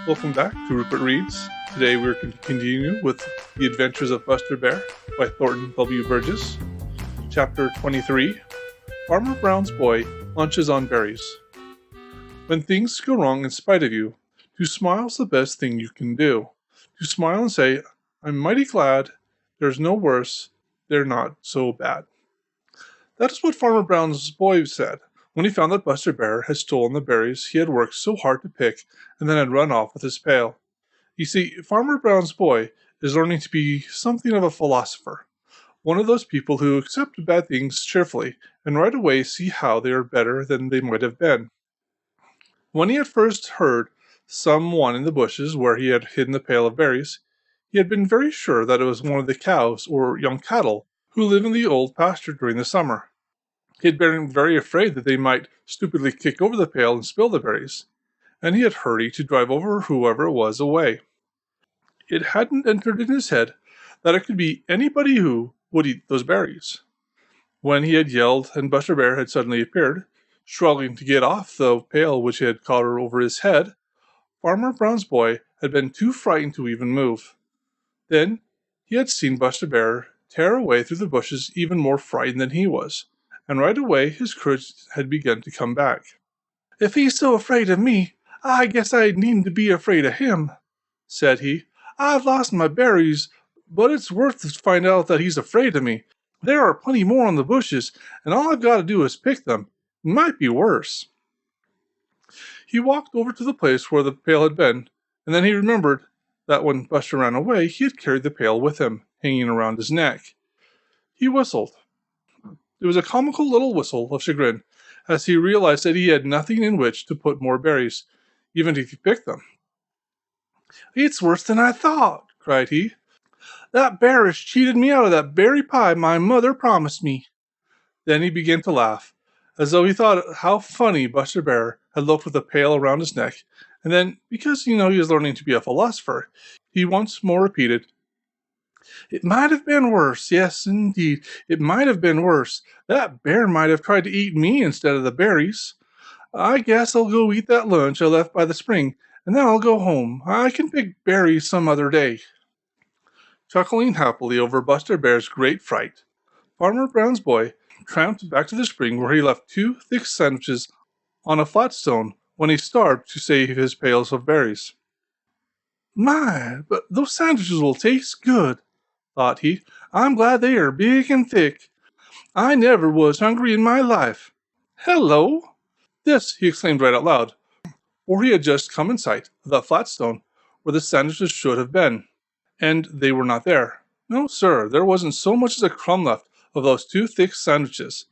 Welcome back to Rupert Reads. Today we're going to continue with The Adventures of Buster Bear by Thornton W. Burgess. Chapter 23, Farmer Brown's Boy Lunches on Berries. When things go wrong in spite of you, to smile's the best thing you can do. To smile and say, I'm mighty glad, there's no worse, they're not so bad. That is what Farmer Brown's boy said when he found that Buster Bear had stolen the berries he had worked so hard to pick and then had run off with his pail. You see, Farmer Brown's boy is learning to be something of a philosopher, one of those people who accept bad things cheerfully and right away see how they are better than they might have been. When he had first heard someone in the bushes where he had hidden the pail of berries, he had been very sure that it was one of the cows or young cattle who live in the old pasture during the summer. He had been very afraid that they might stupidly kick over the pail and spill the berries, and he had hurried to drive over whoever it was away. It hadn't entered in his head that it could be anybody who would eat those berries. When he had yelled and Buster Bear had suddenly appeared, struggling to get off the pail which had caught her over his head, Farmer Brown's boy had been too frightened to even move. Then he had seen Buster Bear tear away through the bushes even more frightened than he was, and right away his courage had begun to come back. If he's so afraid of me, I guess I needn't to be afraid of him, said he. I've lost my berries, but it's worth to find out that he's afraid of me. There are plenty more on the bushes, and all I've got to do is pick them. It might be worse. He walked over to the place where the pail had been, and then he remembered that when Buster ran away, he had carried the pail with him, hanging around his neck. He whistled. It was a comical little whistle of chagrin, as he realized that he had nothing in which to put more berries, even if he picked them. It's worse than I thought, cried he. That bear has cheated me out of that berry pie my mother promised me. Then he began to laugh, as though he thought how funny Buster Bear had looked with a pail around his neck, and then, because he was learning to be a philosopher, he once more repeated, It might have been worse, yes, indeed, it might have been worse. That bear might have tried to eat me instead of the berries. I guess I'll go eat that lunch I left by the spring, and then I'll go home. I can pick berries some other day. Chuckling happily over Buster Bear's great fright, Farmer Brown's boy tramped back to the spring where he left 2 thick sandwiches on a flat stone when he starved to save his pails of berries. My, but those sandwiches will taste good, thought he. I'm glad they are big and thick. I never was hungry in my life. Hello! This he exclaimed right out loud, for he had just come in sight of the flat stone where the sandwiches should have been, and they were not there. No, sir, there wasn't so much as a crumb left of those 2 thick sandwiches.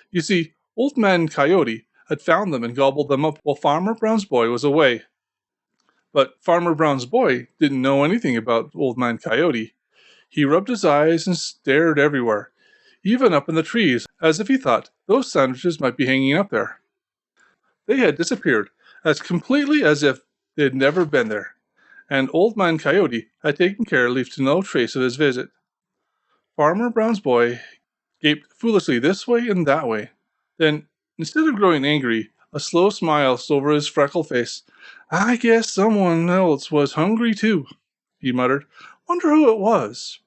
You see, Old Man Coyote had found them and gobbled them up while Farmer Brown's boy was away. But Farmer Brown's boy didn't know anything about Old Man Coyote. He rubbed his eyes and stared everywhere, even up in the trees, as if he thought those sandwiches might be hanging up there. They had disappeared as completely as if they had never been there, and Old Man Coyote had taken care to leave no trace of his visit. Farmer Brown's boy gaped foolishly this way and that way. Then, instead of growing angry, a slow smile stole over his freckled face. I guess someone else was hungry too, he muttered. Wonder who it was.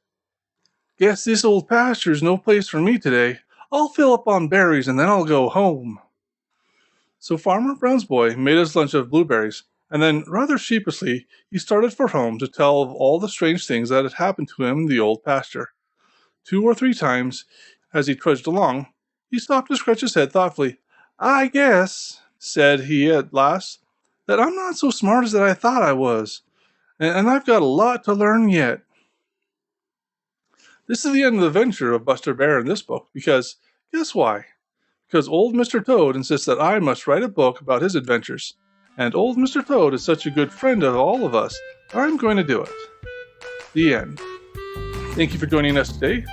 Guess this old pasture's no place for me today. I'll fill up on berries and then I'll go home. So Farmer Brown's boy made his lunch of blueberries, and then, rather sheepishly, he started for home to tell of all the strange things that had happened to him in the old pasture. 2 or 3 times, as he trudged along, he stopped to scratch his head thoughtfully. I guess, said he at last, that I'm not so smart as that I thought I was, and I've got a lot to learn yet. This is the end of the adventure of Buster Bear in this book, because, guess why? Because old Mr. Toad insists that I must write a book about his adventures, and old Mr. Toad is such a good friend of all of us, I'm going to do it. The end. Thank you for joining us today,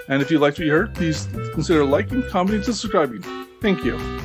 and if you liked what you heard, please consider liking, commenting, and subscribing. Thank you.